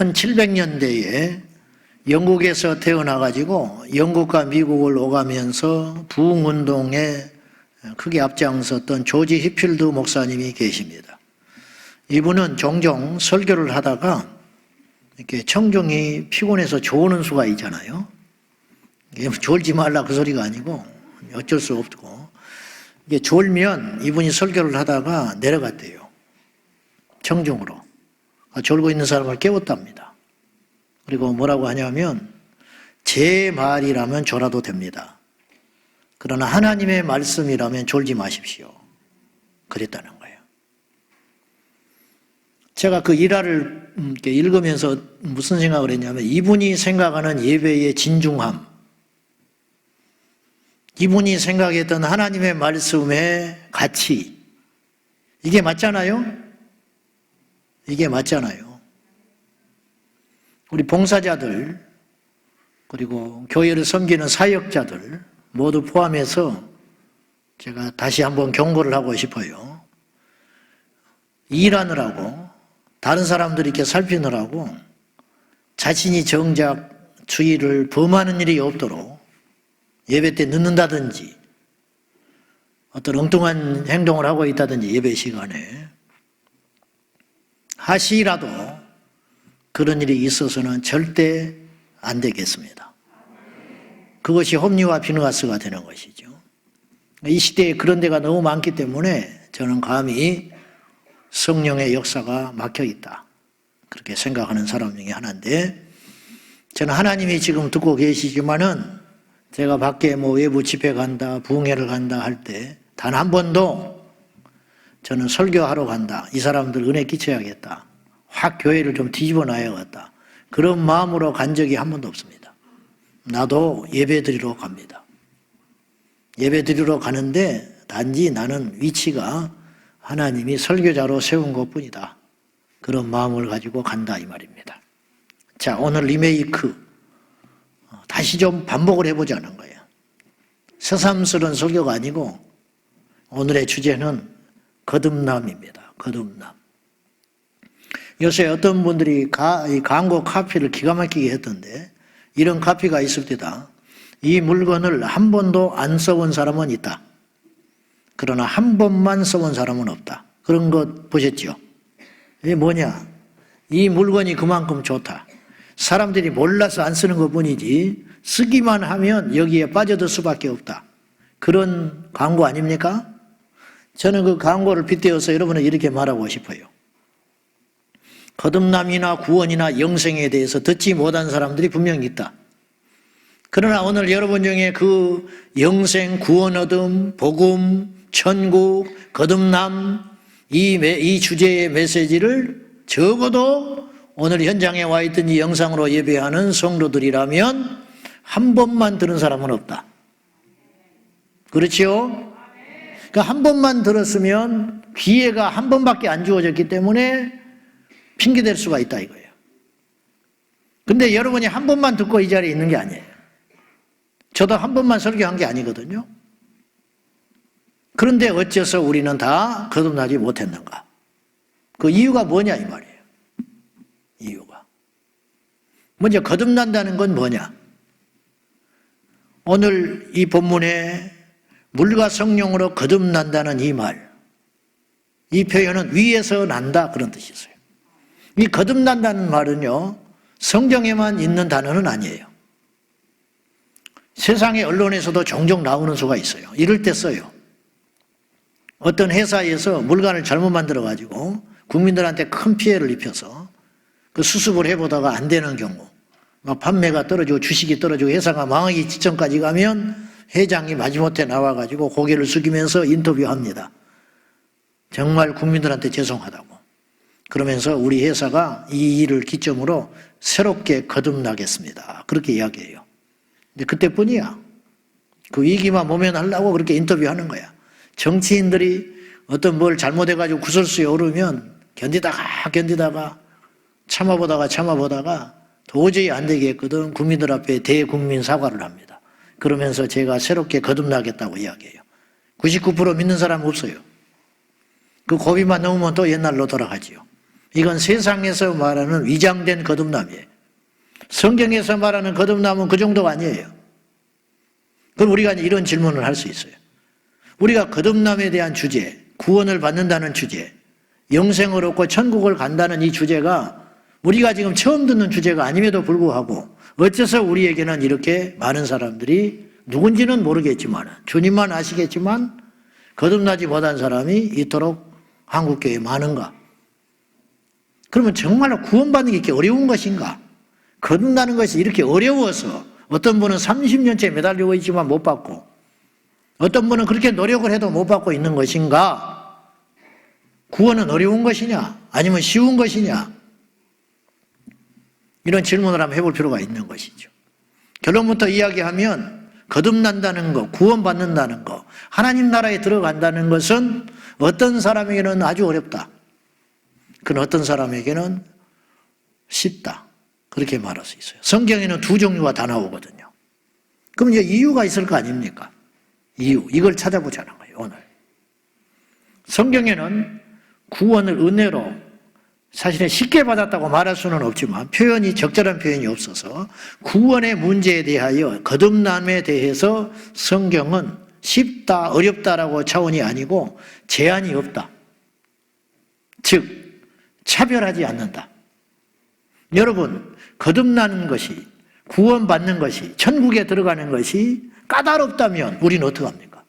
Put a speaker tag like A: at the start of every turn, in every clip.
A: 1700년대에 영국에서 태어나가지고 영국과 미국을 오가면서 부흥운동에 크게 앞장섰던 조지 히필드 목사님이 계십니다. 이분은 종종 설교를 하다가 이렇게 청중이 피곤해서 조는 수가 있잖아요. 졸지 말라 그 소리가 아니고 어쩔 수 없고, 이게 졸면 이분이 설교를 하다가 내려갔대요. 청중으로. 졸고 있는 사람을 깨웠답니다. 그리고 뭐라고 하냐면, 제 말이라면 졸아도 됩니다. 그러나 하나님의 말씀이라면 졸지 마십시오. 그랬다는 거예요. 제가 그 일화를 읽으면서 무슨 생각을 했냐면, 이분이 생각하는 예배의 진중함, 이분이 생각했던 하나님의 말씀의 가치, 이게 맞잖아요? 이게 맞잖아요. 우리 봉사자들, 그리고 교회를 섬기는 사역자들 모두 포함해서 제가 다시 한번 경고를 하고 싶어요. 일하느라고, 다른 사람들이 이렇게 살피느라고 자신이 정작 주의를 범하는 일이 없도록 예배 때 늦는다든지 어떤 엉뚱한 행동을 하고 있다든지 예배 시간에 하시라도 그런 일이 있어서는 절대 안 되겠습니다. 그것이 홈리와 비느하스가 되는 것이죠. 이 시대에 그런 데가 너무 많기 때문에 저는 감히 성령의 역사가 막혀 있다, 그렇게 생각하는 사람 중에 하나인데, 저는 하나님이 지금 듣고 계시지만은 제가 밖에 외부 집회 간다, 부흥회를 간다 할 때 단 한 번도 저는 설교하러 간다, 이 사람들 은혜 끼쳐야겠다, 확 교회를 좀 뒤집어 놔야겠다, 그런 마음으로 간 적이 한 번도 없습니다. 나도 예배 드리러 갑니다. 예배 드리러 가는데 단지 나는 위치가 하나님이 설교자로 세운 것뿐이다, 그런 마음을 가지고 간다 이 말입니다. 자, 오늘 리메이크 다시 좀 반복을 해보자는 거예요. 새삼스러운 설교가 아니고 오늘의 주제는 거듭남입니다. 거듭남. 요새 어떤 분들이 이 광고 카피를 기가 막히게 했던데, 이런 카피가 있을 때다. 이 물건을 한 번도 안 써본 사람은 있다, 그러나 한 번만 써본 사람은 없다. 그런 것 보셨죠? 이게 뭐냐? 이 물건이 그만큼 좋다. 사람들이 몰라서 안 쓰는 것뿐이지 쓰기만 하면 여기에 빠져들 수밖에 없다. 그런 광고 아닙니까? 저는 그 광고를 빗대어서 여러분을 이렇게 말하고 싶어요. 거듭남이나 구원이나 영생에 대해서 듣지 못한 사람들이 분명히 있다. 그러나 오늘 여러분 중에 그 영생, 구원 얻음, 복음, 천국, 거듭남, 이 주제의 메시지를 적어도 오늘 현장에 와 있던 이 영상으로 예배하는 성도들이라면 한 번만 들은 사람은 없다. 그렇지요? 그러니까 한 번만 들었으면 기회가 한 번밖에 안 주어졌기 때문에 핑계댈 수가 있다 이거예요. 근데 여러분이 한 번만 듣고 이 자리에 있는 게 아니에요. 저도 한 번만 설교한 게 아니거든요. 그런데 어째서 우리는 다 거듭나지 못했는가? 그 이유가 뭐냐 이 말이에요. 이유가. 먼저 거듭난다는 건 뭐냐? 오늘 이 본문에 물과 성령으로 거듭난다는 이 말, 이 표현은 위에서 난다 그런 뜻이 있어요. 이 거듭난다는 말은요, 성경에만 있는 단어는 아니에요. 세상의 언론에서도 종종 나오는 수가 있어요. 이럴 때 써요. 어떤 회사에서 물건을 잘못 만들어가지고 국민들한테 큰 피해를 입혀서 그 수습을 해보다가 안 되는 경우, 막 판매가 떨어지고 주식이 떨어지고 회사가 망하기 직전까지 가면 회장이 마지못해 나와가지고 고개를 숙이면서 인터뷰합니다. 정말 국민들한테 죄송하다고. 그러면서 우리 회사가 이 일을 기점으로 새롭게 거듭나겠습니다, 그렇게 이야기해요. 근데 그때뿐이야. 그 위기만 모면하려고 그렇게 인터뷰하는 거야. 정치인들이 어떤 뭘 잘못해가지고 구설수에 오르면 견디다가 참아보다가 도저히 안 되겠거든 국민들 앞에 대국민 사과를 합니다. 그러면서 제가 새롭게 거듭나겠다고 이야기해요. 99% 믿는 사람 없어요. 그 고비만 넘으면 또 옛날로 돌아가지요. 이건 세상에서 말하는 위장된 거듭남이에요. 성경에서 말하는 거듭남은 그 정도가 아니에요. 그럼 우리가 이런 질문을 할 수 있어요. 우리가 거듭남에 대한 주제, 구원을 받는다는 주제, 영생을 얻고 천국을 간다는 이 주제가 우리가 지금 처음 듣는 주제가 아님에도 불구하고 어째서 우리에게는 이렇게 많은 사람들이 누군지는 모르겠지만 주님만 아시겠지만 거듭나지 못한 사람이 이토록 한국교회에 많은가? 그러면 정말로 구원받는 게 이렇게 어려운 것인가? 거듭나는 것이 이렇게 어려워서 어떤 분은 30년째 매달리고 있지만 못 받고 어떤 분은 그렇게 노력을 해도 못 받고 있는 것인가? 구원은 어려운 것이냐? 아니면 쉬운 것이냐? 이런 질문을 한번 해볼 필요가 있는 것이죠. 결론부터 이야기하면 거듭난다는 것, 구원받는다는 것, 하나님 나라에 들어간다는 것은 어떤 사람에게는 아주 어렵다. 그건 어떤 사람에게는 쉽다. 그렇게 말할 수 있어요. 성경에는 두 종류가 다 나오거든요. 그럼 이제 이유가 있을 거 아닙니까? 이유. 이걸 찾아보자는 거예요, 오늘. 성경에는 구원을 은혜로 사실은 쉽게 받았다고 말할 수는 없지만 적절한 표현이 없어서 구원의 문제에 대하여 거듭남에 대해서 성경은 쉽다, 어렵다라고 차원이 아니고 제한이 없다. 즉, 차별하지 않는다. 여러분, 거듭나는 것이, 구원받는 것이, 천국에 들어가는 것이 까다롭다면 우리는 어떡합니까?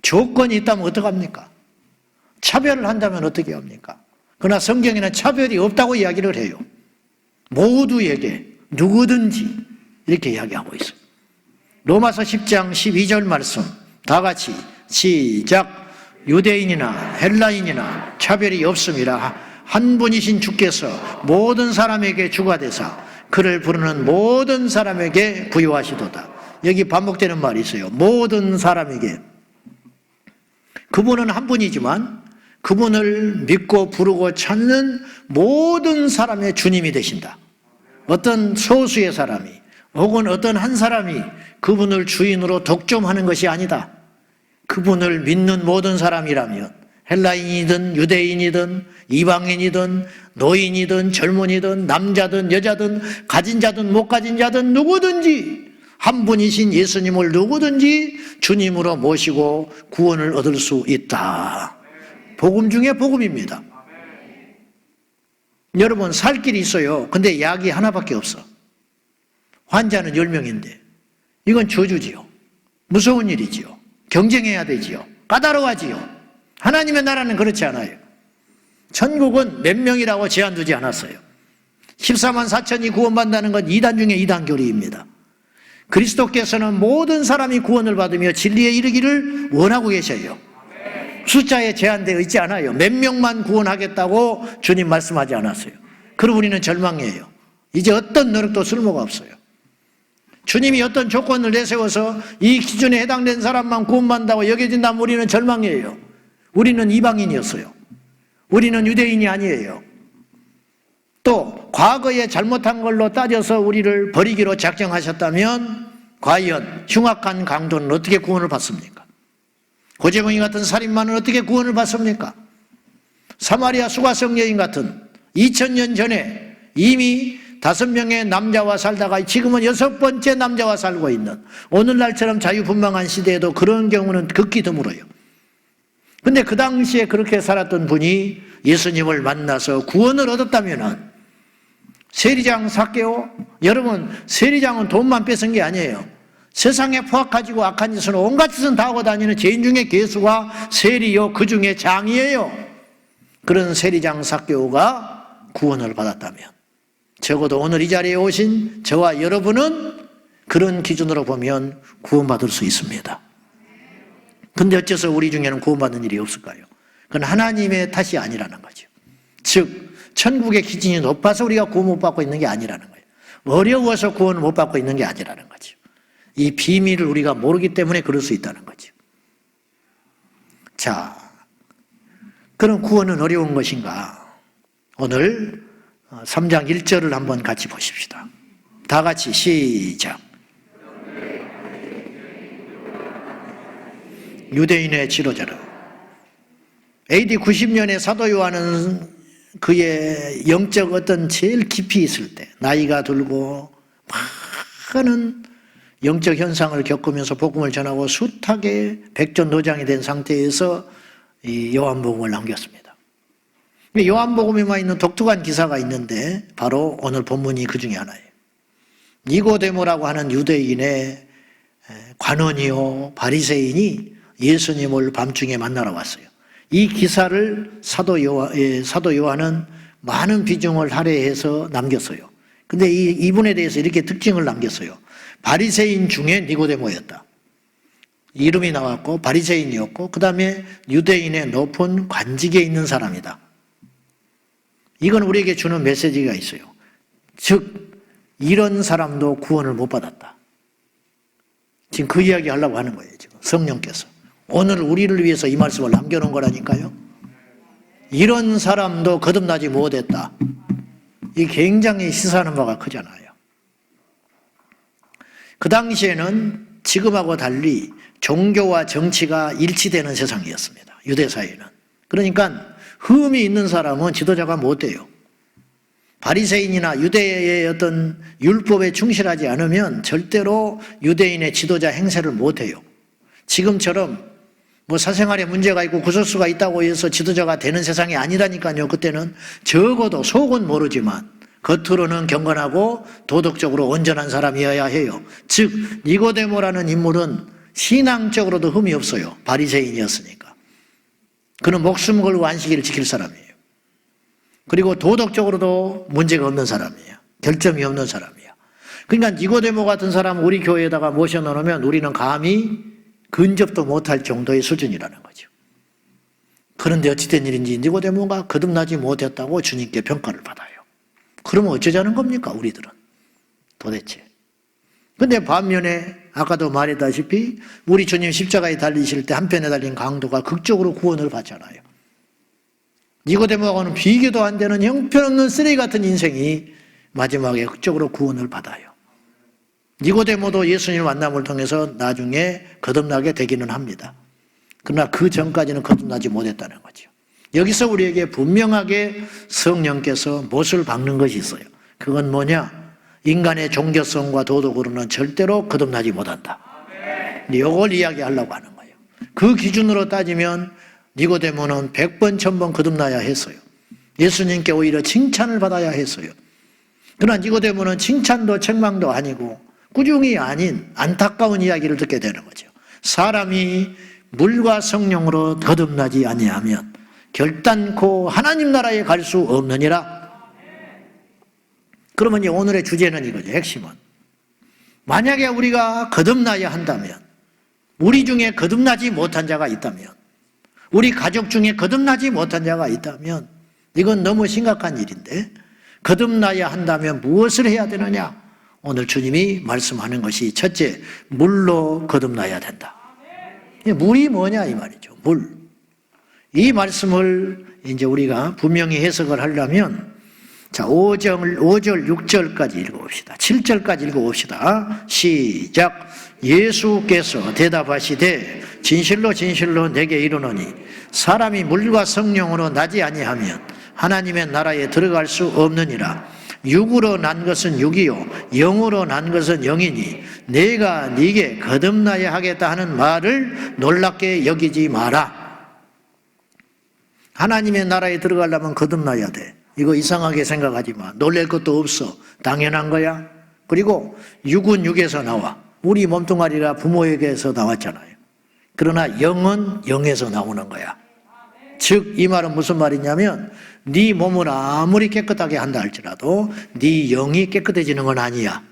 A: 조건이 있다면 어떡합니까? 차별을 한다면 어떻게 합니까? 그러나 성경에는 차별이 없다고 이야기를 해요. 모두에게, 누구든지 이렇게 이야기하고 있어요. 로마서 10장 12절 말씀 다 같이 시작. 유대인이나 헬라인이나 차별이 없음이라 한 분이신 주께서 모든 사람에게 주가 되사 그를 부르는 모든 사람에게 부여하시도다. 여기 반복되는 말이 있어요. 모든 사람에게. 그분은 한 분이지만 그분을 믿고 부르고 찾는 모든 사람의 주님이 되신다. 어떤 소수의 사람이 혹은 어떤 한 사람이 그분을 주인으로 독점하는 것이 아니다. 그분을 믿는 모든 사람이라면 헬라인이든 유대인이든 이방인이든 노인이든 젊은이든 남자든 여자든 가진 자든 못 가진 자든 누구든지 한 분이신 예수님을 누구든지 주님으로 모시고 구원을 얻을 수 있다. 복음 중에 복음입니다. 여러분, 살 길이 있어요. 근데 약이 하나밖에 없어. 환자는 10명인데 이건 저주지요. 무서운 일이지요. 경쟁해야 되지요. 까다로워지요. 하나님의 나라는 그렇지 않아요. 천국은 몇 명이라고 제한 두지 않았어요. 14만 4천이 구원받는다는 건 2단 중에 2단 교리입니다. 그리스도께서는 모든 사람이 구원을 받으며 진리에 이르기를 원하고 계셔요. 숫자에 제한되어 있지 않아요. 몇 명만 구원하겠다고 주님 말씀하지 않았어요. 그럼 우리는 절망이에요. 이제 어떤 노력도 쓸모가 없어요. 주님이 어떤 조건을 내세워서 이 기준에 해당된 사람만 구원받는다고 여겨진다면 우리는 절망이에요. 우리는 이방인이었어요. 우리는 유대인이 아니에요. 또 과거에 잘못한 걸로 따져서 우리를 버리기로 작정하셨다면 과연 흉악한 강도는 어떻게 구원을 받습니까? 고재봉이 같은 살인마는 어떻게 구원을 받습니까? 사마리아 수가성 여인 같은 2000년 전에 이미 5명의 남자와 살다가 지금은 6번째 남자와 살고 있는 오늘날처럼 자유분방한 시대에도 그런 경우는 극히 드물어요. 근데 그 당시에 그렇게 살았던 분이 예수님을 만나서 구원을 얻었다면 세리장 삭개오, 여러분 세리장은 돈만 뺏은 게 아니에요. 세상에 포악하지고 악한 짓은 온갖 짓은 다 하고 다니는 죄인 중에 괴수가 세리요, 그 중에 장이에요. 그런 세리장 삭개오가 구원을 받았다면 적어도 오늘 이 자리에 오신 저와 여러분은 그런 기준으로 보면 구원받을 수 있습니다. 근데 어째서 우리 중에는 구원받는 일이 없을까요? 그건 하나님의 탓이 아니라는 거죠. 즉 천국의 기준이 높아서 우리가 구원 못 받고 있는 게 아니라는 거예요. 어려워서 구원을 못 받고 있는 게 아니라는 거죠. 이 비밀을 우리가 모르기 때문에 그럴 수 있다는 거죠. 자, 그럼 구원은 어려운 것인가? 오늘 3장 1절을 한번 같이 보십시다. 다 같이 시작. 유대인의 지도자라. AD 90년에 사도 요한은 그의 영적 어떤 제일 깊이 있을 때, 나이가 들고 많은 영적 현상을 겪으면서 복음을 전하고 숱하게 백전노장이 된 상태에서 이 요한복음을 남겼습니다. 요한복음에만 있는 독특한 기사가 있는데 바로 오늘 본문이 그 중에 하나예요. 니고데모라고 하는 유대인의 관원이요 바리새인이 예수님을 밤중에 만나러 왔어요. 이 기사를 사도 요한은 많은 비중을 할애해서 남겼어요. 근데 이분에 대해서 이렇게 특징을 남겼어요. 바리새인 중에 니고데모였다. 이름이 나왔고 바리새인이었고 그 다음에 유대인의 높은 관직에 있는 사람이다. 이건 우리에게 주는 메시지가 있어요. 즉 이런 사람도 구원을 못 받았다. 지금 그 이야기 하려고 하는 거예요. 지금 성령께서 오늘 우리를 위해서 이 말씀을 남겨놓은 거라니까요. 이런 사람도 거듭나지 못했다. 이 굉장히 시사하는 바가 크잖아요. 그 당시에는 지금하고 달리 종교와 정치가 일치되는 세상이었습니다. 유대 사회는. 그러니까 흠이 있는 사람은 지도자가 못 돼요. 바리새인이나 유대의 어떤 율법에 충실하지 않으면 절대로 유대인의 지도자 행세를 못 해요. 지금처럼 뭐 사생활에 문제가 있고 구설수가 있다고 해서 지도자가 되는 세상이 아니라니까요. 그때는 적어도 속은 모르지만 겉으로는 경건하고 도덕적으로 온전한 사람이어야 해요. 즉 니고데모라는 인물은 신앙적으로도 흠이 없어요. 바리새인이었으니까. 그는 목숨 걸고 안식일을 지킬 사람이에요. 그리고 도덕적으로도 문제가 없는 사람이에요. 결점이 없는 사람이에요. 그러니까 니고데모 같은 사람 우리 교회에다가 모셔놓으면 우리는 감히 근접도 못할 정도의 수준이라는 거죠. 그런데 어찌된 일인지 니고데모가 거듭나지 못했다고 주님께 평가를 받아요. 그러면 어쩌자는 겁니까 우리들은 도대체. 근데 반면에 아까도 말했다시피 우리 주님 십자가에 달리실 때 한편에 달린 강도가 극적으로 구원을 받잖아요. 니고데모하고는 비교도 안 되는 형편없는 쓰레기 같은 인생이 마지막에 극적으로 구원을 받아요. 니고데모도 예수님을 만남을 통해서 나중에 거듭나게 되기는 합니다. 그러나 그 전까지는 거듭나지 못했다는 거죠. 여기서 우리에게 분명하게 성령께서 못을 박는 것이 있어요. 그건 뭐냐? 인간의 종교성과 도덕으로는 절대로 거듭나지 못한다. 이걸 이야기하려고 하는 거예요. 그 기준으로 따지면 니고데모는 100번, 1000번 거듭나야 했어요. 예수님께 오히려 칭찬을 받아야 했어요. 그러나 니고데모는 칭찬도 책망도 아니고 꾸중이 아닌 안타까운 이야기를 듣게 되는 거죠. 사람이 물과 성령으로 거듭나지 아니하면 결단코 하나님 나라에 갈 수 없느니라. 그러면 이제 오늘의 주제는 이거죠. 핵심은. 만약에 우리가 거듭나야 한다면, 우리 중에 거듭나지 못한 자가 있다면, 우리 가족 중에 거듭나지 못한 자가 있다면 이건 너무 심각한 일인데 거듭나야 한다면 무엇을 해야 되느냐? 오늘 주님이 말씀하는 것이 첫째, 물로 거듭나야 된다. 물이 뭐냐 이 말이죠. 물. 이 말씀을 이제 우리가 분명히 해석을 하려면 자, 5절, 6절까지 읽어봅시다. 7절까지 읽어봅시다. 시작. 예수께서 대답하시되 진실로 진실로 내게 이르노니 사람이 물과 성령으로 나지 아니하면 하나님의 나라에 들어갈 수 없느니라. 육으로 난 것은 육이요 영으로 난 것은 영이니 내가 네게 거듭나야 하겠다 하는 말을 놀랍게 여기지 마라. 하나님의 나라에 들어가려면 거듭나야 돼. 이거 이상하게 생각하지 마. 놀랄 것도 없어. 당연한 거야. 그리고 육은 육에서 나와. 우리 몸뚱아리가 부모에게서 나왔잖아요. 그러나 영은 영에서 나오는 거야. 즉 이 말은 무슨 말이냐면 네 몸을 아무리 깨끗하게 한다 할지라도 네 영이 깨끗해지는 건 아니야.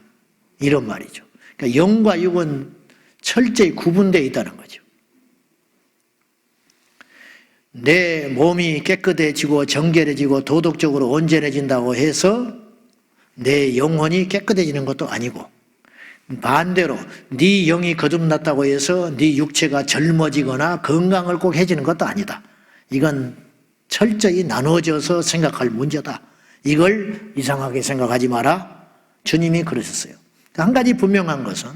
A: 이런 말이죠. 그러니까 영과 육은 철저히 구분되어 있다는 거죠. 내 몸이 깨끗해지고 정결해지고 도덕적으로 온전해진다고 해서 내 영혼이 깨끗해지는 것도 아니고 반대로 네 영이 거듭났다고 해서 네 육체가 젊어지거나 건강을 꼭 해지는 것도 아니다. 이건 철저히 나눠져서 생각할 문제다. 이걸 이상하게 생각하지 마라. 주님이 그러셨어요. 한 가지 분명한 것은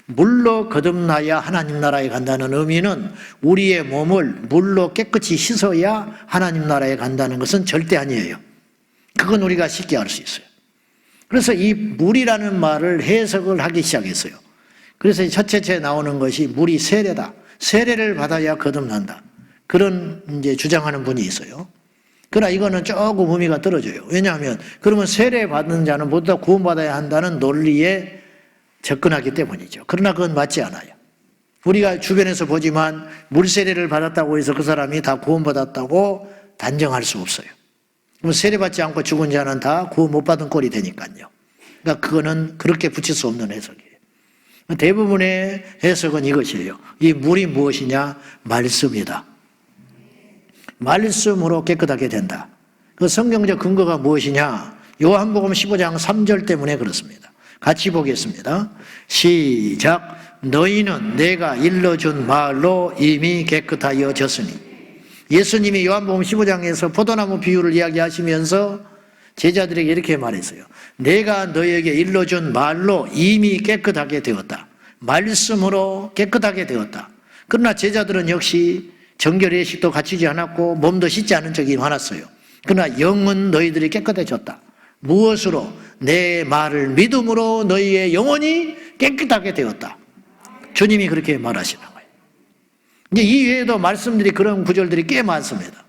A: 물로 거듭나야 하나님 나라에 간다는 의미는 우리의 몸을 물로 깨끗이 씻어야 하나님 나라에 간다는 것은 절대 아니에요. 그건 우리가 쉽게 알 수 있어요. 그래서 이 물이라는 말을 해석을 하기 시작했어요. 그래서 첫째째 나오는 것이 물이 세례다. 세례를 받아야 거듭난다. 그런 이제 주장하는 분이 있어요. 그러나 이거는 조금 의미가 떨어져요. 왜냐하면 그러면 세례 받는 자는 모두 다 구원받아야 한다는 논리에 접근하기 때문이죠. 그러나 그건 맞지 않아요. 우리가 주변에서 보지만 물 세례를 받았다고 해서 그 사람이 다 구원받았다고 단정할 수 없어요. 그럼 세례받지 않고 죽은 자는 다 구원 못 받은 꼴이 되니까요. 그러니까 그거는 그렇게 붙일 수 없는 해석이에요. 대부분의 해석은 이것이에요. 이 물이 무엇이냐? 말씀이다. 말씀으로 깨끗하게 된다. 그 성경적 근거가 무엇이냐? 요한복음 15장 3절 때문에 그렇습니다. 같이 보겠습니다. 시작. 너희는 내가 일러준 말로 이미 깨끗하여졌으니. 예수님이 요한복음 15장에서 포도나무 비유를 이야기하시면서 제자들에게 이렇게 말했어요. 내가 너희에게 일러준 말로 이미 깨끗하게 되었다. 말씀으로 깨끗하게 되었다. 그러나 제자들은 역시 정결의식도 갖추지 않았고 몸도 씻지 않은 적이 많았어요. 그러나 영은 너희들이 깨끗해졌다. 무엇으로? 내 말을 믿음으로 너희의 영혼이 깨끗하게 되었다. 주님이 그렇게 말하시는 거예요. 이제 이 외에도 말씀들이 그런 구절들이 꽤 많습니다.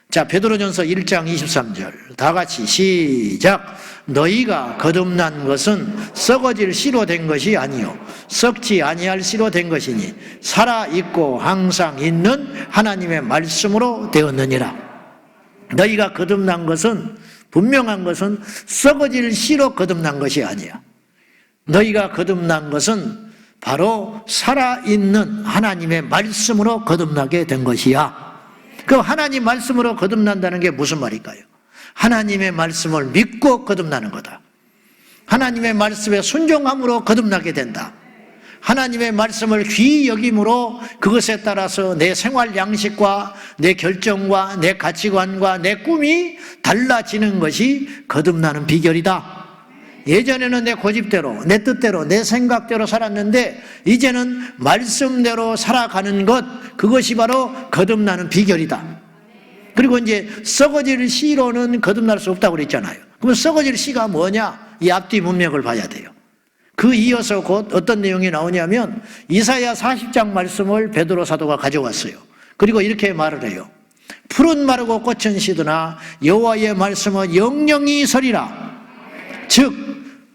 A: 자, 베드로전서 1장 23절 다 같이 시작. 너희가 거듭난 것은 썩어질 씨로 된 것이 아니요 썩지 아니할 씨로 된 것이니 살아있고 항상 있는 하나님의 말씀으로 되었느니라. 너희가 거듭난 것은 분명한 것은 썩어질 씨로 거듭난 것이 아니야. 너희가 거듭난 것은 바로 살아있는 하나님의 말씀으로 거듭나게 된 것이야. 그 하나님 말씀으로 거듭난다는 게 무슨 말일까요? 하나님의 말씀을 믿고 거듭나는 거다. 하나님의 말씀에 순종함으로 거듭나게 된다. 하나님의 말씀을 귀히 여김으로 그것에 따라서 내 생활 양식과 내 결정과 내 가치관과 내 꿈이 달라지는 것이 거듭나는 비결이다. 예전에는 내 고집대로, 내 뜻대로, 내 생각대로 살았는데 이제는 말씀대로 살아가는 것, 그것이 바로 거듭나는 비결이다. 그리고 이제 썩어질 씨로는 거듭날 수 없다고 그랬잖아요. 그럼 썩어질 씨가 뭐냐? 이 앞뒤 문맥을 봐야 돼요. 그 이어서 곧 어떤 내용이 나오냐면 이사야 40장 말씀을 베드로 사도가 가져왔어요. 그리고 이렇게 말을 해요. 풀은 마르고 꽃은 시드나 여호와의 말씀은 영영이 서리라. 즉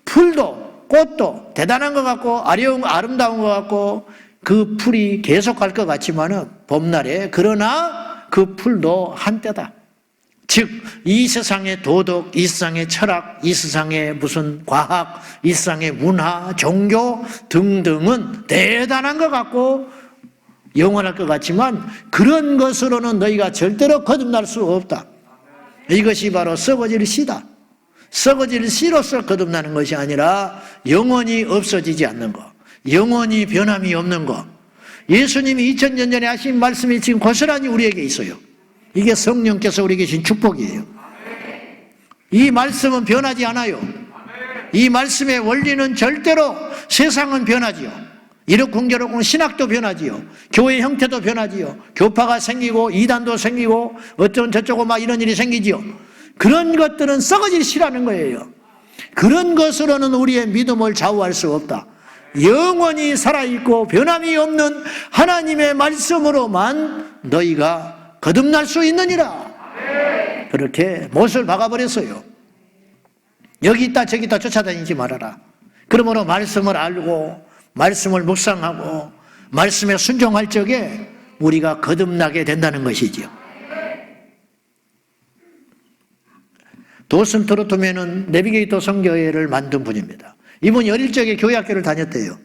A: 풀도 꽃도 대단한 것 같고 아름다운 것 같고 그 풀이 계속 갈 것 같지만은 봄날에 그러나 그 풀도 한때다. 즉 이 세상의 도덕, 이 세상의 철학, 이 세상의 무슨 과학, 이 세상의 문화, 종교 등등은 대단한 것 같고 영원할 것 같지만 그런 것으로는 너희가 절대로 거듭날 수 없다. 이것이 바로 썩어질 씨다. 썩어질 씨로서 거듭나는 것이 아니라 영원히 없어지지 않는 것, 영원히 변함이 없는 것. 예수님이 2000년 전에 하신 말씀이 지금 고스란히 우리에게 있어요. 이게 성령께서 우리에게 주신 축복이에요. 이 말씀은 변하지 않아요. 이 말씀의 원리는 절대로 세상은 변하지요. 이렇쿵저렇쿵 신학도 변하지요. 교회 형태도 변하지요. 교파가 생기고 이단도 생기고 어쩌면 저쩌고 막 이런 일이 생기지요. 그런 것들은 썩어질 씨라는 거예요. 그런 것으로는 우리의 믿음을 좌우할 수 없다. 영원히 살아있고 변함이 없는 하나님의 말씀으로만 너희가 거듭날 수 있느니라. 그렇게 못을 박아버렸어요. 여기 있다 저기 있다 쫓아다니지 말아라. 그러므로 말씀을 알고 말씀을 묵상하고 말씀에 순종할 적에 우리가 거듭나게 된다는 것이지요. 도슨 트로트맨은 내비게이터 선교회를 만든 분입니다. 이분이 어릴 적에 교회학교를 다녔대요.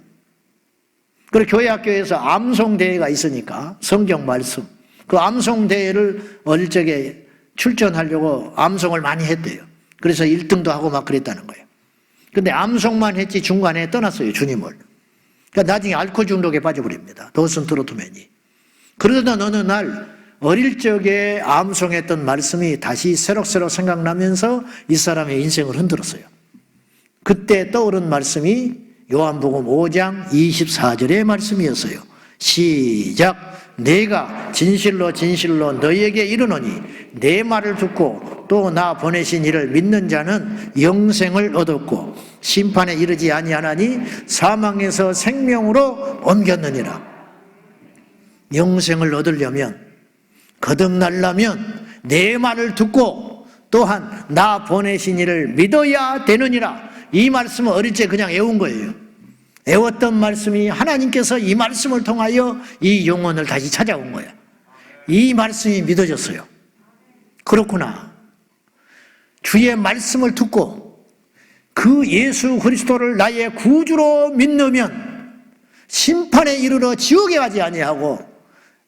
A: 그리고 교회학교에서 암송대회가 있으니까 성경 말씀, 그 암송대회를 어릴 적에 출전하려고 암송을 많이 했대요. 그래서 1등도 하고 막 그랬다는 거예요. 근데 암송만 했지 중간에 떠났어요, 주님을. 그러니까 나중에 알코올 중독에 빠져버립니다. 도슨 트로트맨이. 그러던 어느 날 어릴 적에 암송했던 말씀이 다시 새록새록 생각나면서 이 사람의 인생을 흔들었어요. 그때 떠오른 말씀이 요한복음 5장 24절의 말씀이었어요. 시작. 내가 진실로 진실로 너희에게 이르노니 내 말을 듣고 또 나 보내신 이를 믿는 자는 영생을 얻었고 심판에 이르지 아니하나니 사망에서 생명으로 옮겼느니라. 영생을 얻으려면, 거듭나려면 내 말을 듣고 또한 나 보내신 이를 믿어야 되느니라. 이 말씀은 어릴 때 그냥 외운 거예요. 외웠던 말씀이 하나님께서 이 말씀을 통하여 이 영혼을 다시 찾아온 거예요. 이 말씀이 믿어졌어요. 그렇구나. 주의 말씀을 듣고 그 예수 그리스도를 나의 구주로 믿으면 심판에 이르러 지옥에 가지 아니하고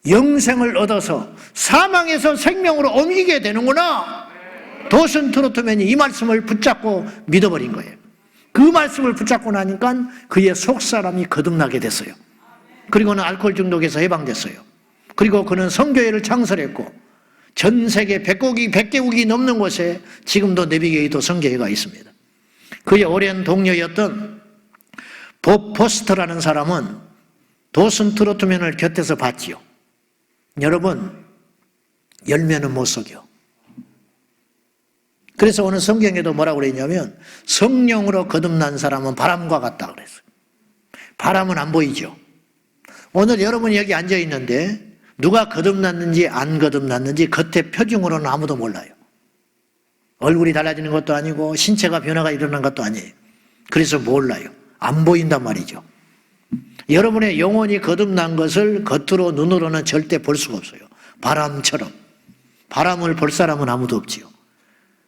A: 영생을 얻어서 사망에서 생명으로 옮기게 되는구나. 도슨 트로트맨이 이 말씀을 붙잡고 믿어버린 거예요. 그 말씀을 붙잡고 나니까 그의 속사람이 거듭나게 됐어요. 그리고는 알코올 중독에서 해방됐어요. 그리고 그는 선교회를 창설했고 전 세계 100개국이 넘는 곳에 지금도 내비게이터 선교회가 있습니다. 그의 오랜 동료였던 법 포스터라는 사람은 도슨 트로트맨을 곁에서 봤지요. 여러분, 열매는 못 속여. 그래서 오늘 성경에도 뭐라고 그랬냐면 성령으로 거듭난 사람은 바람과 같다 그랬어요. 바람은 안 보이죠. 오늘 여러분이 여기 앉아 있는데 누가 거듭났는지 안 거듭났는지 겉에 표정으로는 아무도 몰라요. 얼굴이 달라지는 것도 아니고 신체가 변화가 일어난 것도 아니에요. 그래서 몰라요. 안 보인단 말이죠. 여러분의 영혼이 거듭난 것을 겉으로 눈으로는 절대 볼 수가 없어요. 바람처럼. 바람을 볼 사람은 아무도 없지요.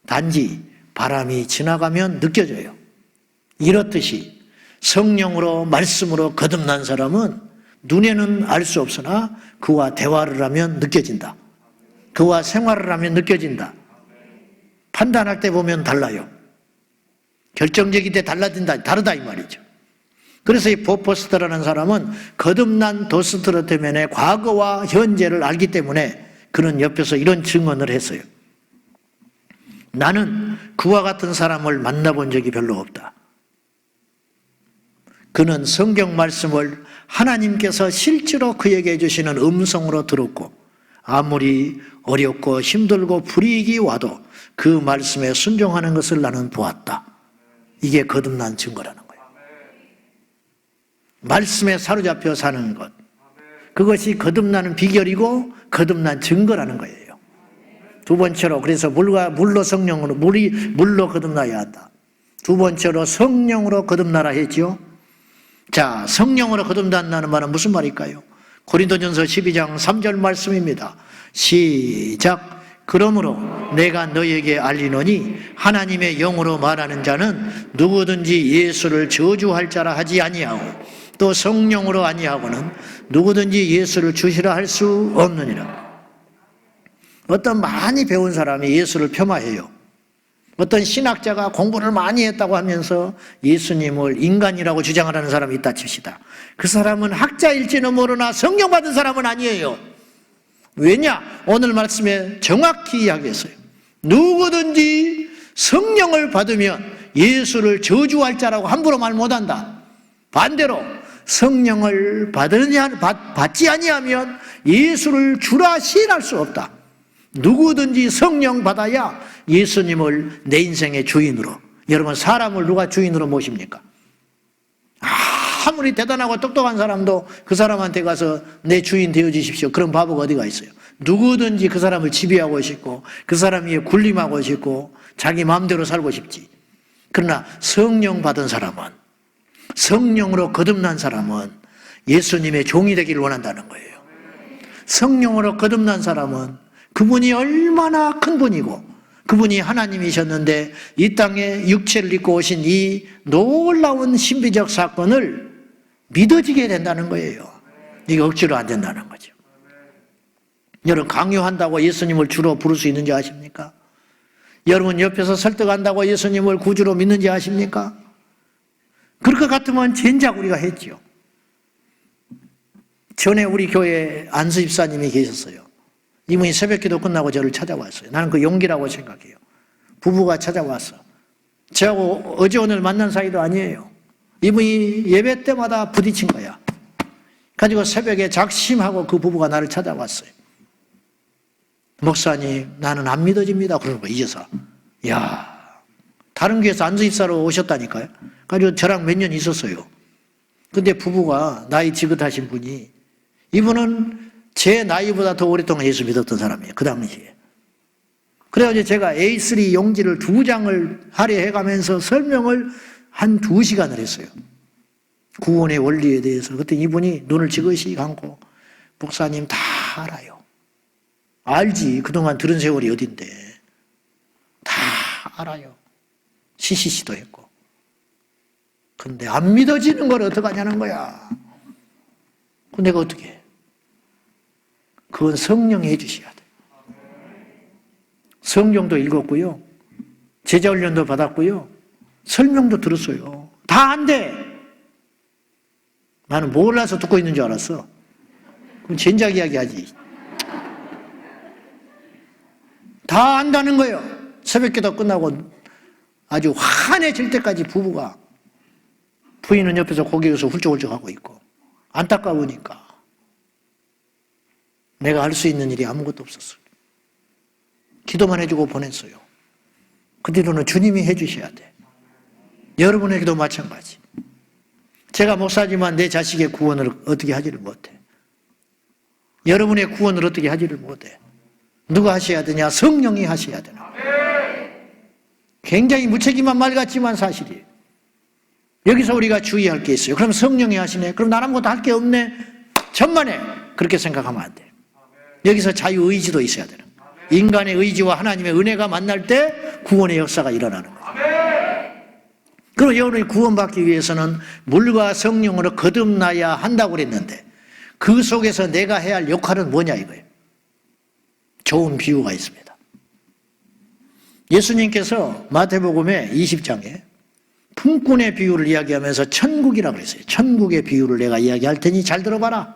A: 단지 바람이 지나가면 느껴져요. 이렇듯이 성령으로 말씀으로 거듭난 사람은 눈에는 알 수 없으나 그와 대화를 하면 느껴진다. 그와 생활을 하면 느껴진다. 판단할 때 보면 달라요. 결정적일 때 다르다 이 말이죠. 그래서 이 보포스터라는 사람은 거듭난 도스트로트맨의 과거와 현재를 알기 때문에 그는 옆에서 이런 증언을 했어요. 나는 그와 같은 사람을 만나본 적이 별로 없다. 그는 성경 말씀을 하나님께서 실제로 그에게 해주시는 음성으로 들었고 아무리 어렵고 힘들고 불이익이 와도 그 말씀에 순종하는 것을 나는 보았다. 이게 거듭난 증거라는 거예요. 말씀에 사로잡혀 사는 것, 그것이 거듭나는 비결이고 거듭난 증거라는 거예요. 두 번째로 그래서 물로 성령으로 물로 거듭나야 한다. 두 번째로 성령으로 거듭나라 했죠. 자, 성령으로 거듭난다는 말은 무슨 말일까요? 고린도전서 12장 3절 말씀입니다. 시작. 그러므로 내가 너희에게 알리노니 하나님의 영으로 말하는 자는 누구든지 예수를 저주할 자라 하지 아니하고 또 성령으로 아니하고는 누구든지 예수를 주시라 할 수 없느니라. 어떤 많이 배운 사람이 예수를 폄하해요. 어떤 신학자가 공부를 많이 했다고 하면서 예수님을 인간이라고 주장하는 사람이 있다 칩시다. 그 사람은 학자일지는 모르나 성령 받은 사람은 아니에요. 왜냐? 오늘 말씀에 정확히 이야기했어요. 누구든지 성령을 받으면 예수를 저주할 자라고 함부로 말 못한다. 반대로 성령을 받지 아니하면 예수를 주라 시인할 수 없다. 누구든지 성령 받아야 예수님을 내 인생의 주인으로. 여러분, 사람을 누가 주인으로 모십니까? 아무리 대단하고 똑똑한 사람도 그 사람한테 가서 내 주인 되어주십시오. 그런 바보가 어디가 있어요? 누구든지 그 사람을 지배하고 싶고 그 사람 위에 군림하고 싶고 자기 마음대로 살고 싶지. 그러나 성령 받은 사람은, 성령으로 거듭난 사람은 예수님의 종이 되기를 원한다는 거예요. 성령으로 거듭난 사람은 그분이 얼마나 큰 분이고 그분이 하나님이셨는데 이 땅에 육체를 입고 오신 이 놀라운 신비적 사건을 믿어지게 된다는 거예요. 이게 억지로 안 된다는 거죠. 여러분, 강요한다고 예수님을 주로 부를 수 있는지 아십니까? 여러분, 옆에서 설득한다고 예수님을 구주로 믿는지 아십니까? 그럴 것 같으면 젠작 우리가 했죠. 전에 우리 교회에 안수 집사님이 계셨어요. 이분이 새벽기도 끝나고 저를 찾아왔어요. 나는 그 용기라고 생각해요. 부부가 찾아왔어. 저하고 어제 오늘 만난 사이도 아니에요. 이분이 예배 때마다 부딪힌 거야. 가지고 새벽에 작심하고 그 부부가 나를 찾아왔어요. 목사님, 나는 안 믿어집니다. 그러는 거예요, 이제서. 야, 다른 교회에서 안수입사로 오셨다니까요. 가지고 저랑 몇 년 있었어요. 근데 부부가 나이 지긋하신 분이, 이분은 제 나이보다 더 오랫동안 예수 믿었던 사람이에요, 그 당시에. 그래가지고 제가 A3 용지를 2장을 할애해가면서 설명을 한 2시간을 했어요. 구원의 원리에 대해서. 그때 이분이 눈을 지그시 감고, 목사님 다 알아요. 알지. 그동안 들은 세월이 어딘데. 다 알아요. CCC도 했고. 근데 안 믿어지는 걸 어떡하냐는 거야. 그럼 내가 어떻게 해? 그건 성령이 해주셔야 돼. 성경도 읽었고요. 제자훈련도 받았고요. 설명도 들었어요. 다 안 돼. 나는 몰라서 듣고 있는 줄 알았어. 그럼 젠작 이야기 하지. 다 안다는 거예요. 새벽기도 끝나고 아주 환해질 때까지 부부가, 부인은 옆에서 고개에서 훌쩍훌쩍 하고 있고, 안타까우니까. 내가 할 수 있는 일이 아무것도 없었어요. 기도만 해주고 보냈어요. 그 뒤로는 주님이 해주셔야 돼. 여러분에게도 마찬가지. 제가 목사지만 내 자식의 구원을 어떻게 하지를 못해. 여러분의 구원을 어떻게 하지를 못해. 누가 하셔야 되냐? 성령이 하셔야 되나. 굉장히 무책임한 말 같지만 사실이에요. 여기서 우리가 주의할 게 있어요. 그럼 성령이 하시네. 그럼 난 아무것도 할 게 없네. 천만에. 그렇게 생각하면 안 돼요. 여기서 자유의지도 있어야 되는 거예요. 인간의 의지와 하나님의 은혜가 만날 때 구원의 역사가 일어나는 거예요. 그리고 여러분이 구원받기 위해서는 물과 성령으로 거듭나야 한다고 그랬는데, 그 속에서 내가 해야 할 역할은 뭐냐 이거예요. 좋은 비유가 있습니다. 예수님께서 마태복음의 20장에 품꾼의 비유를 이야기하면서 천국이라고 그랬어요. 천국의 비유를 내가 이야기할 테니 잘 들어봐라.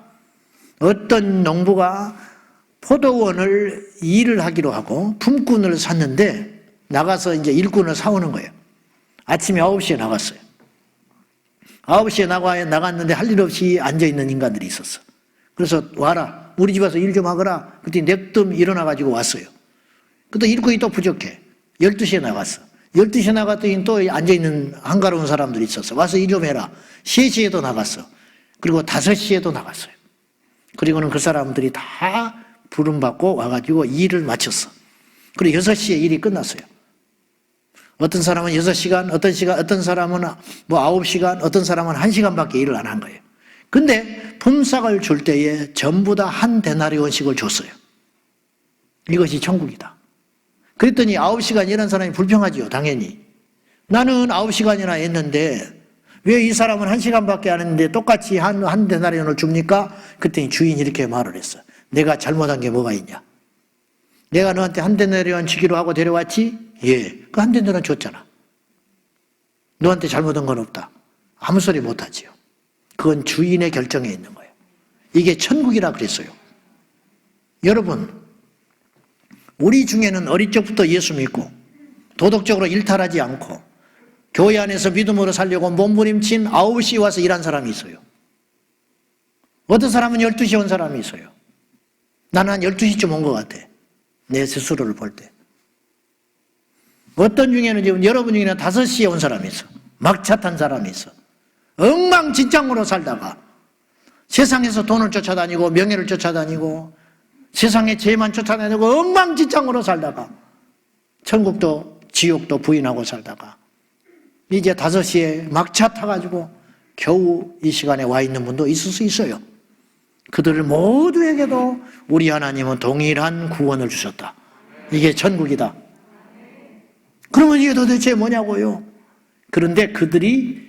A: 어떤 농부가 포도원을 일을 하기로 하고 품꾼을 샀는데, 나가서 이제 일꾼을 사오는 거예요. 아침에 9시에 나갔어요. 9시에 나갔는데 할 일 없이 앉아있는 인간들이 있었어. 그래서 와라. 우리 집 와서 일 좀 하거라. 그때 냅dum 일어나가지고 왔어요. 근데 일꾼이 또 부족해. 12시에 나갔어. 12시에 나갔더니 또 앉아있는 한가로운 사람들이 있었어. 와서 일 좀 해라. 3시에도 나갔어. 그리고 5시에도 나갔어요. 그리고는 그 사람들이 다 부름받고 와가지고 일을 마쳤어. 그리고 6시에 일이 끝났어요. 어떤 사람은 6시간, 어떤 사람은 뭐 9시간, 어떤 사람은 1시간밖에 일을 안 한 거예요. 근데 품삯을 줄 때에 전부 다 한 데나리온씩을 줬어요. 이것이 천국이다. 그랬더니 9시간 일한 사람이 불평하지요, 당연히. 나는 9시간이나 했는데 왜 이 사람은 1시간밖에 안 했는데 똑같이 한 데나리온을 줍니까? 그랬더니 주인이 이렇게 말을 했어. 내가 잘못한 게 뭐가 있냐? 내가 너한테 한 데나리온 주기로 하고 데려왔지? 예. 그 한 데나리온 줬잖아. 너한테 잘못한 건 없다. 아무 소리 못하지요. 그건 주인의 결정에 있는 거예요. 이게 천국이라 그랬어요. 여러분, 우리 중에는 어릴 적부터 예수 믿고 도덕적으로 일탈하지 않고 교회 안에서 믿음으로 살려고 몸부림친 9시에 와서 일한 사람이 있어요. 어떤 사람은 12시에 온 사람이 있어요. 나는 한 12시쯤 온 것 같아. 내 스스로를 볼 때. 어떤 중에는 지금 여러분 중에는 5시에 온 사람이 있어. 막차 탄 사람이 있어. 엉망진창으로 살다가 세상에서 돈을 쫓아다니고 명예를 쫓아다니고 세상의 죄만 쫓아다니고 엉망진창으로 살다가 천국도 지옥도 부인하고 살다가 이제 5시에 막차 타가지고 겨우 이 시간에 와 있는 분도 있을 수 있어요. 그들 모두에게도 우리 하나님은 동일한 구원을 주셨다. 이게 천국이다. 그러면 이게 도대체 뭐냐고요? 그런데 그들이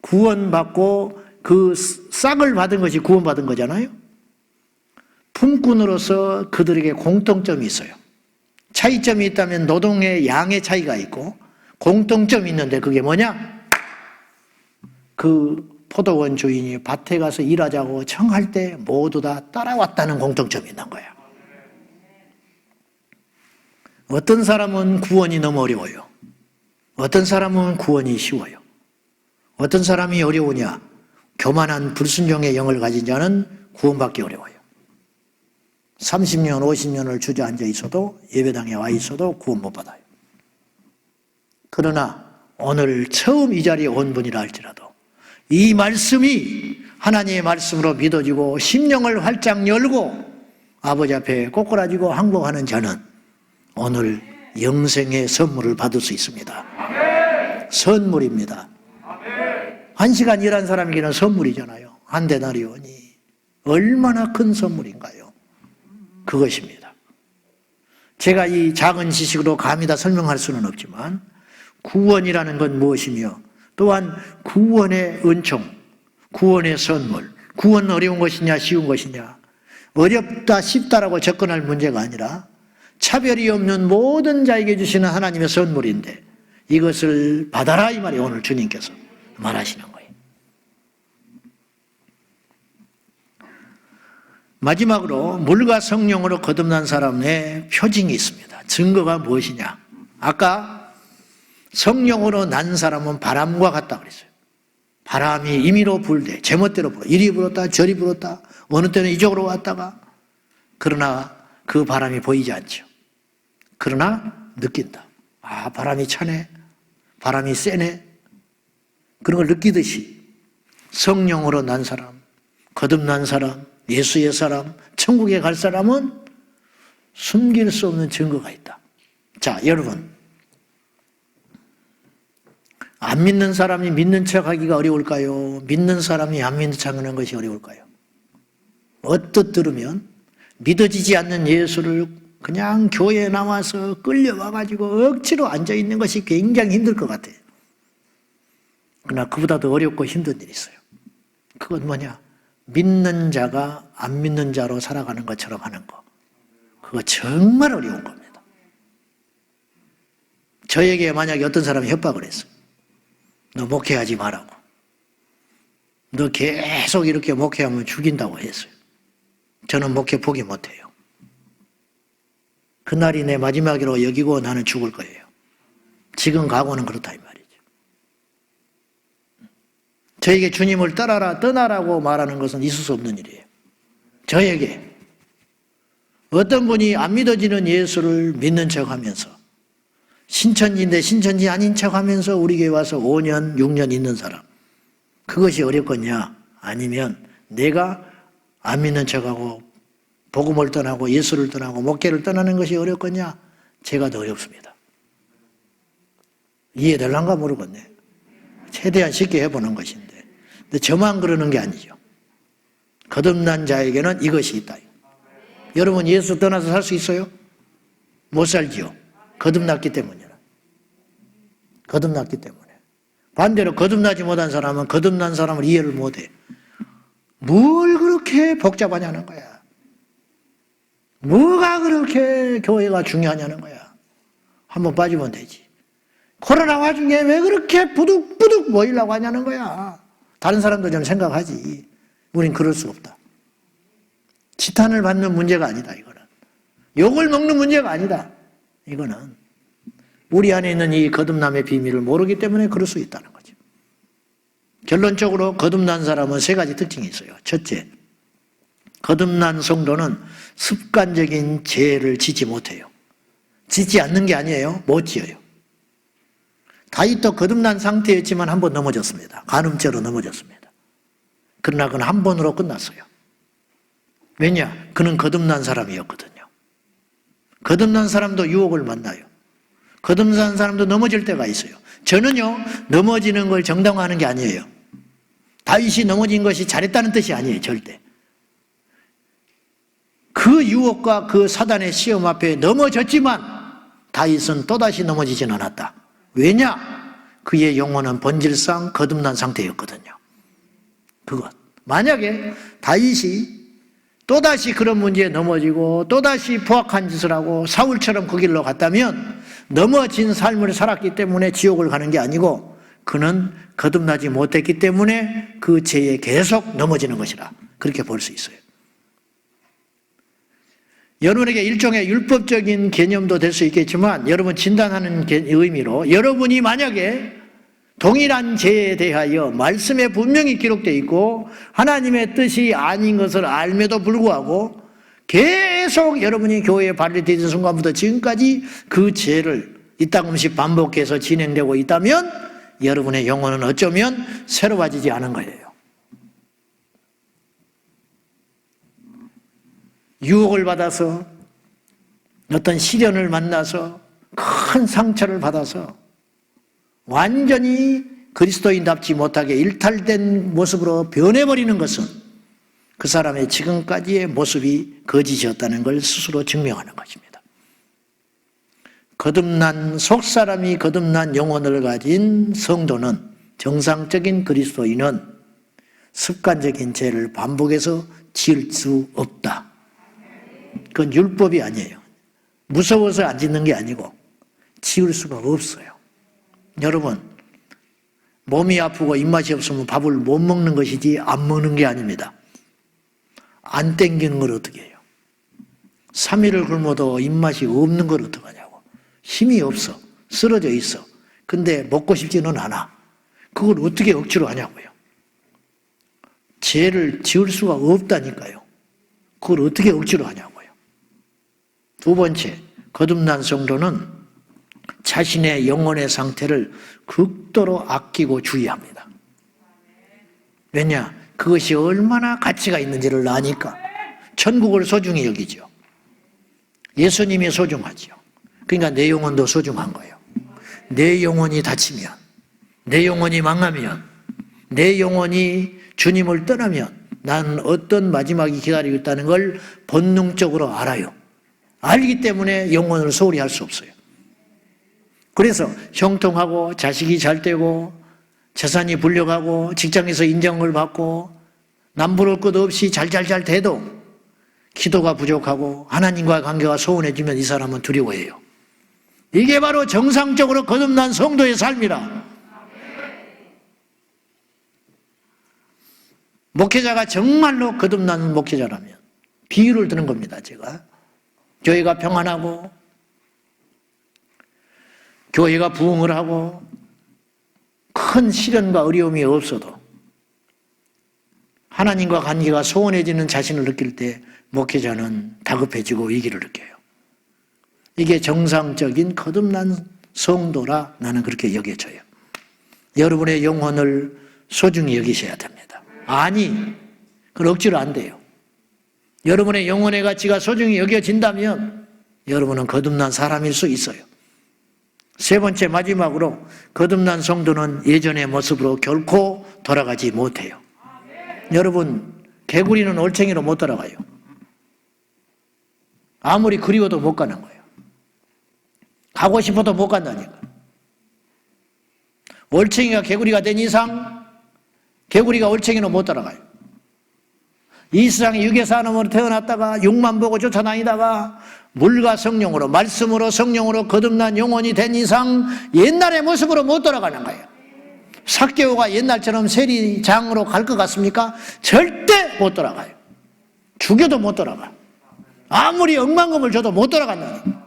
A: 구원받고 그 싹을 받은 것이 구원받은 거잖아요. 품꾼으로서 그들에게 공통점이 있어요. 차이점이 있다면 노동의 양의 차이가 있고 공통점이 있는데 그게 뭐냐? 그 포도원 주인이 밭에 가서 일하자고 청할 때 모두 다 따라왔다는 공통점이 있는 거예요. 어떤 사람은 구원이 너무 어려워요. 어떤 사람은 구원이 쉬워요. 어떤 사람이 어려우냐? 교만한 불순종의 영을 가진 자는 구원받기 어려워요. 30년, 50년을 주저앉아 있어도, 예배당에 와 있어도 구원 못 받아요. 그러나 오늘 처음 이 자리에 온 분이라 할지라도 이 말씀이 하나님의 말씀으로 믿어지고 심령을 활짝 열고 아버지 앞에 꼬꾸라지고 항복하는 자는 오늘 영생의 선물을 받을 수 있습니다. 선물입니다. 1시간 일한 사람에게는 선물이잖아요. 한 데나리온이 얼마나 큰 선물인가요? 그것입니다. 제가 이 작은 지식으로 감히 다 설명할 수는 없지만 구원이라는 건 무엇이며 또한 구원의 은총, 구원의 선물, 구원 어려운 것이냐 쉬운 것이냐, 어렵다 쉽다라고 접근할 문제가 아니라 차별이 없는 모든 자에게 주시는 하나님의 선물인데 이것을 받아라 이 말이 오늘 주님께서 말하시는 거예요. 마지막으로 물과 성령으로 거듭난 사람의 표징이 있습니다. 증거가 무엇이냐? 아까 성령으로 난 사람은 바람과 같다 그랬어요. 바람이 임의로 불되 제멋대로 불어. 이리 불었다 저리 불었다. 어느 때는 이쪽으로 왔다가. 그러나 그 바람이 보이지 않죠. 그러나 느낀다. 아, 바람이 차네. 바람이 세네. 그런 걸 느끼듯이 성령으로 난 사람, 거듭난 사람, 예수의 사람, 천국에 갈 사람은 숨길 수 없는 증거가 있다. 자, 여러분, 안 믿는 사람이 믿는 척하기가 어려울까요? 믿는 사람이 안 믿는 척하는 것이 어려울까요? 어떻 들으면 믿어지지 않는 예수를 그냥 교회에 나와서 끌려와가지고 억지로 앉아있는 것이 굉장히 힘들 것 같아요. 그러나 그보다 더 어렵고 힘든 일이 있어요. 그건 뭐냐? 믿는 자가 안 믿는 자로 살아가는 것처럼 하는 거. 그거 정말 어려운 겁니다. 저에게 만약에 어떤 사람이 협박을 했어요. 너 목회하지 말라고. 너 계속 이렇게 목회하면 죽인다고 했어요. 저는 목회 포기 못해요. 그날이 내 마지막으로 여기고 나는 죽을 거예요. 지금 각오는 그렇다 이 말이죠. 저에게 주님을 따라라 떠나라고 말하는 것은 있을 수 없는 일이에요. 저에게 어떤 분이 안 믿어지는 예수를 믿는 척하면서 신천지인데 신천지 아닌 척하면서 우리 교회 와서 5년, 6년 있는 사람, 그것이 어렵겠냐? 아니면 내가 안 믿는 척하고 복음을 떠나고 예수를 떠나고 목회를 떠나는 것이 어렵겠냐? 제가 더 어렵습니다. 이해될란가 모르겠네. 최대한 쉽게 해보는 것인데, 근데 저만 그러는 게 아니죠. 거듭난 자에게는 이것이 있다. 여러분, 예수 떠나서 살 수 있어요? 못 살지요. 거듭났기 때문이라. 거듭났기 때문에. 반대로 거듭나지 못한 사람은 거듭난 사람을 이해를 못해. 뭘 그렇게 복잡하냐는 거야. 뭐가 그렇게 교회가 중요하냐는 거야. 한번 빠지면 되지. 코로나 와중에 왜 그렇게 부득부득 모이려고 하냐는 거야. 다른 사람도 좀 생각하지. 우린 그럴 수 없다. 지탄을 받는 문제가 아니다, 이거는. 욕을 먹는 문제가 아니다. 이거는 우리 안에 있는 이 거듭남의 비밀을 모르기 때문에 그럴 수 있다는 거죠. 결론적으로 거듭난 사람은 세 가지 특징이 있어요. 첫째, 거듭난 성도는 습관적인 죄를 짓지 못해요. 짓지 않는 게 아니에요. 못 지어요. 다윗도 거듭난 상태였지만 한 번 넘어졌습니다. 간음죄로 넘어졌습니다. 그러나 그는 한 번으로 끝났어요. 왜냐? 그는 거듭난 사람이었거든요. 거듭난 사람도 유혹을 만나요. 거듭난 사람도 넘어질 때가 있어요. 저는요, 넘어지는 걸 정당화하는 게 아니에요. 다윗이 넘어진 것이 잘했다는 뜻이 아니에요, 절대. 그 유혹과 그 사단의 시험 앞에 넘어졌지만 다윗은 또다시 넘어지진 않았다. 왜냐? 그의 영혼은 본질상 거듭난 상태였거든요. 그것. 만약에 다윗이 또다시 그런 문제에 넘어지고 또다시 포악한 짓을 하고 사울처럼 그 길로 갔다면 넘어진 삶을 살았기 때문에 지옥을 가는 게 아니고 그는 거듭나지 못했기 때문에 그 죄에 계속 넘어지는 것이라 그렇게 볼 수 있어요. 여러분에게 일종의 율법적인 개념도 될 수 있겠지만 여러분 진단하는 의미로 여러분이 만약에 동일한 죄에 대하여 말씀에 분명히 기록되어 있고 하나님의 뜻이 아닌 것을 알매도 불구하고 계속 여러분이 교회에 발이 되는 순간부터 지금까지 그 죄를 이따금씩 반복해서 진행되고 있다면 여러분의 영혼은 어쩌면 새로워지지 않은 거예요. 유혹을 받아서 어떤 시련을 만나서 큰 상처를 받아서 완전히 그리스도인답지 못하게 일탈된 모습으로 변해버리는 것은 그 사람의 지금까지의 모습이 거짓이었다는 걸 스스로 증명하는 것입니다. 거듭난 속사람이 거듭난 영혼을 가진 성도는, 정상적인 그리스도인은 습관적인 죄를 반복해서 지을 수 없다. 그건 율법이 아니에요. 무서워서 안 짓는 게 아니고 지을 수가 없어요. 여러분, 몸이 아프고 입맛이 없으면 밥을 못 먹는 것이지 안 먹는 게 아닙니다. 안 땡기는 걸 어떻게 해요? 3일을 굶어도 입맛이 없는 걸 어떡하냐고. 힘이 없어. 쓰러져 있어. 근데 먹고 싶지는 않아. 그걸 어떻게 억지로 하냐고요. 죄를 지을 수가 없다니까요. 그걸 어떻게 억지로 하냐고요. 두 번째, 거듭난 성도는 자신의 영혼의 상태를 극도로 아끼고 주의합니다. 왜냐? 그것이 얼마나 가치가 있는지를 아니까. 천국을 소중히 여기죠. 예수님이 소중하죠. 그러니까 내 영혼도 소중한 거예요. 내 영혼이 다치면, 내 영혼이 망하면, 내 영혼이 주님을 떠나면 나는 어떤 마지막이 기다리고 있다는 걸 본능적으로 알아요. 알기 때문에 영혼을 소홀히 할 수 없어요. 그래서 형통하고 자식이 잘 되고 재산이 불려가고 직장에서 인정을 받고 남부를 것 없이 잘 돼도 기도가 부족하고 하나님과의 관계가 소원해지면 이 사람은 두려워해요. 이게 바로 정상적으로 거듭난 성도의 삶이라. 목회자가 정말로 거듭난 목회자라면, 비유를 드는 겁니다, 제가. 교회가 평안하고 교회가 부흥을 하고 큰 시련과 어려움이 없어도 하나님과 관계가 소원해지는 자신을 느낄 때 목회자는 다급해지고 위기를 느껴요. 이게 정상적인 거듭난 성도라 나는 그렇게 여겨져요. 여러분의 영혼을 소중히 여기셔야 됩니다. 아니, 그건 억지로 안 돼요. 여러분의 영혼의 가치가 소중히 여겨진다면 여러분은 거듭난 사람일 수 있어요. 세 번째, 마지막으로 거듭난 성도는 예전의 모습으로 결코 돌아가지 못해요. 여러분, 개구리는 올챙이로 못 돌아가요. 아무리 그리워도 못 가는 거예요. 가고 싶어도 못 간다니까. 올챙이가 개구리가 된 이상 개구리가 올챙이로 못 돌아가요. 이 세상에 유괴사람으로 태어났다가 육만 보고 쫓아다니다가 물과 성령으로, 말씀으로 성령으로 거듭난 영혼이 된 이상 옛날의 모습으로 못 돌아가는 거예요. 삭개오가 옛날처럼 세리장으로 갈 것 같습니까? 절대 못 돌아가요. 죽여도 못 돌아가. 아무리 억만금을 줘도 못 돌아간다니까.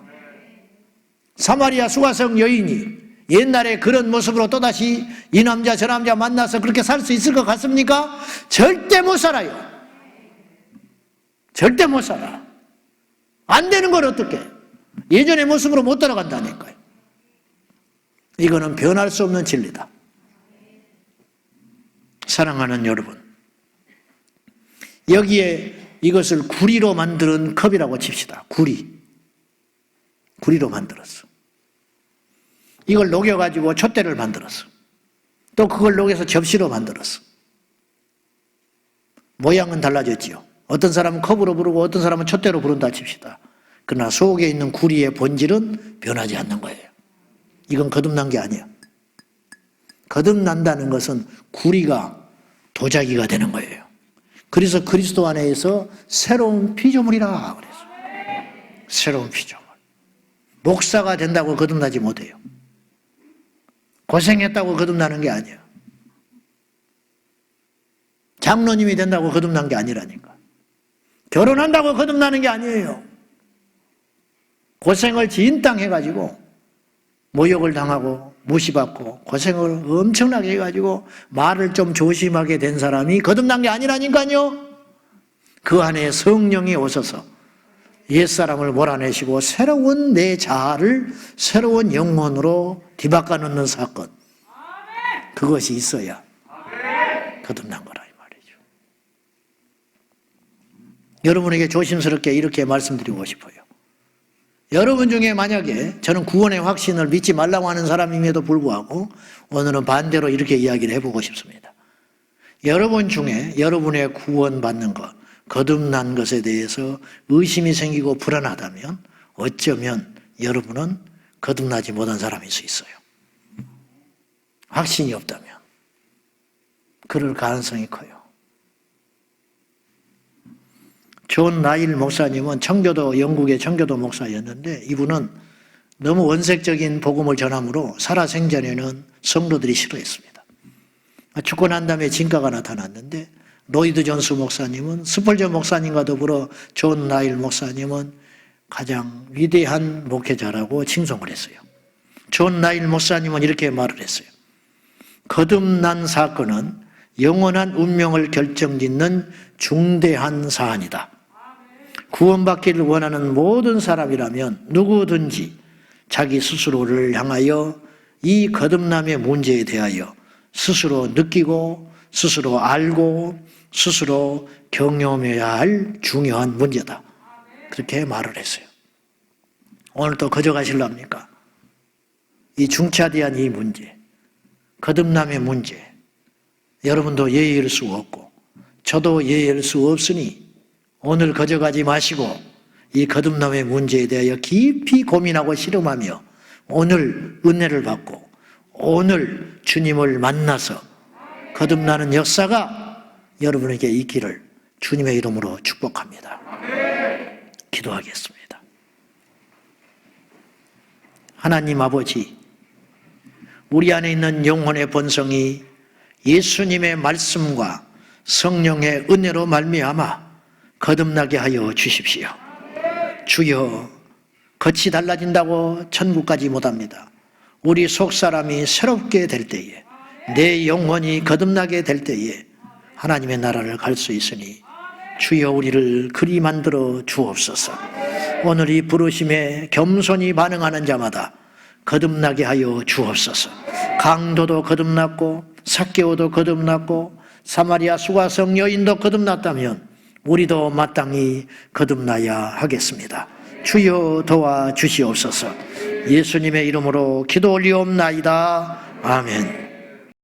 A: 사마리아 수가성 여인이 옛날에 그런 모습으로 또다시 이 남자 저 남자 만나서 그렇게 살 수 있을 것 같습니까? 절대 못 살아요. 절대 못 살아. 안 되는 걸 어떻게? 예전의 모습으로 못 돌아간다니까요. 이거는 변할 수 없는 진리다. 사랑하는 여러분, 여기에 이것을 구리로 만드는 컵이라고 칩시다. 구리로 만들었어. 이걸 녹여가지고 촛대를 만들었어. 또 그걸 녹여서 접시로 만들었어. 모양은 달라졌지요. 어떤 사람은 컵으로 부르고 어떤 사람은 촛대로 부른다 칩시다. 그러나 속에 있는 구리의 본질은 변하지 않는 거예요. 이건 거듭난 게 아니야. 거듭난다는 것은 구리가 도자기가 되는 거예요. 그래서 그리스도 안에서 새로운 피조물이라 그랬어요. 새로운 피조물. 목사가 된다고 거듭나지 못해요. 고생했다고 거듭나는 게 아니에요. 장로님이 된다고 거듭난 게 아니라니까. 결혼한다고 거듭나는 게 아니에요. 고생을 진땅 해가지고 모욕을 당하고 무시받고 고생을 엄청나게 해가지고 말을 좀 조심하게 된 사람이 거듭난 게 아니라니까요. 그 안에 성령이 오셔서 옛사람을 몰아내시고 새로운 내 자아를 새로운 영혼으로 뒤바꿔 놓는 사건, 그것이 있어야 거듭난 거라 이 말이죠. 여러분에게 조심스럽게 이렇게 말씀드리고 싶어요. 여러분 중에 만약에 저는 구원의 확신을 믿지 말라고 하는 사람임에도 불구하고 오늘은 반대로 이렇게 이야기를 해보고 싶습니다. 여러분 중에 여러분의 구원받는 것, 거듭난 것에 대해서 의심이 생기고 불안하다면 어쩌면 여러분은 거듭나지 못한 사람일 수 있어요. 확신이 없다면 그럴 가능성이 커요. 존 나일 목사님은 영국의 청교도 목사였는데 이분은 너무 원색적인 복음을 전함으로 살아생전에는 성도들이 싫어했습니다. 죽고 난 다음에 진가가 나타났는데 로이드 존스 목사님은 스펄전 목사님과 더불어 존 나일 목사님은 가장 위대한 목회자라고 칭송을 했어요. 존 나일 목사님은 이렇게 말을 했어요. 거듭난 사건은 영원한 운명을 결정짓는 중대한 사안이다. 구원받기를 원하는 모든 사람이라면 누구든지 자기 스스로를 향하여 이 거듭남의 문제에 대하여 스스로 느끼고 스스로 알고 스스로 경험해야 할 중요한 문제다. 그렇게 말을 했어요. 오늘 또 거저가실랍니까? 이 중차대한 이 문제, 거듭남의 문제, 여러분도 예의할 수 없고 저도 예의할 수 없으니 오늘 거저가지 마시고 이 거듭남의 문제에 대하여 깊이 고민하고 실험하며 오늘 은혜를 받고 오늘 주님을 만나서 거듭나는 역사가 여러분에게 있기를 주님의 이름으로 축복합니다. 기도하겠습니다. 하나님 아버지, 우리 안에 있는 영혼의 본성이 예수님의 말씀과 성령의 은혜로 말미암아 거듭나게 하여 주십시오. 주여, 겉이 달라진다고 천국까지 못합니다. 우리 속사람이 새롭게 될 때에, 내 영혼이 거듭나게 될 때에 하나님의 나라를 갈 수 있으니 주여 우리를 그리 만들어 주옵소서. 오늘 이 부르심에 겸손히 반응하는 자마다 거듭나게 하여 주옵소서. 강도도 거듭났고 삭개오도 거듭났고 사마리아 수가성 여인도 거듭났다면 우리도 마땅히 거듭나야 하겠습니다. 주여 도와주시옵소서. 예수님의 이름으로 기도 올리옵나이다. 아멘.